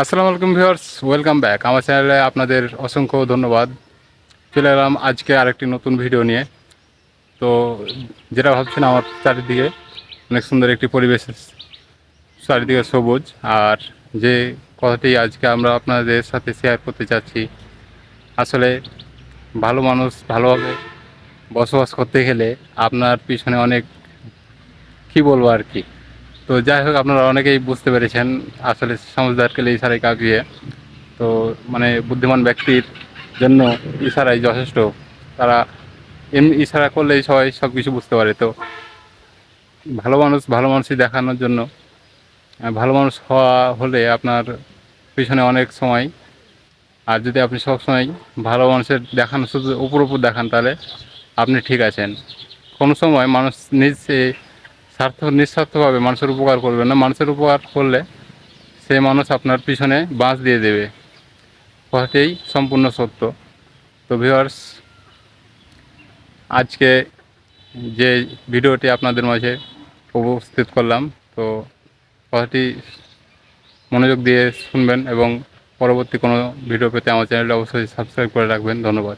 আসসালামু আলাইকুম viewers, welcome back আমার চ্যানেলে। আপনাদের অসংখ্য ধন্যবাদ। চলে এলাম আজকে আরেকটি নতুন ভিডিও নিয়ে। তো যেটা ভাবছেন, আমার চারিদিকে অনেক সুন্দর একটি পরিবেশ, চারিদিকে সবুজ। আর যে কথাটি আজকে আমরা আপনাদের সাথে শেয়ার করতে চাচ্ছি, আসলে ভালো মানুষ ভালোভাবে বসবাস করতে গেলে আপনার পিছনে অনেক, কী বলবো আর কি। তো যাই হোক, আপনারা অনেকেই বুঝতে পেরেছেন আসলে সমঝদার কেলে ইশারায় কাফিয়ে। তো মানে বুদ্ধিমান ব্যক্তির জন্য ইশারাই যথেষ্ট। তারা এমনি ইশারা করলেই সবাই সব কিছু বুঝতে পারে। তো ভালো মানুষ ভালো মানুষই দেখানোর জন্য, ভালো মানুষ হওয়া হলে আপনার পিছনে অনেক সময়, আর যদি আপনি সব সময় ভালো মানুষের দেখানো শুধু উপর উপর দেখান, তাহলে আপনি ঠিক আছেন। কোনো সময় মানুষ নিঃস্বার্থভাবে মানুষের উপকার করবে না। মানুষের উপকার করলে সেই মানুষ আপনার পিছনে বাঁশ দিয়ে দেবে, কথাটাই সম্পূর্ণ সত্য। তো ভিউয়ার্স, আজকে যে ভিডিওটি আপনাদের মাঝে উপস্থিত করলাম, তো কথাটি মনোযোগ দিয়ে শুনবেন এবং পরবর্তী কোনো ভিডিও পেতে আমার চ্যানেলটি অবশ্যই সাবস্ক্রাইব করে রাখবেন। ধন্যবাদ।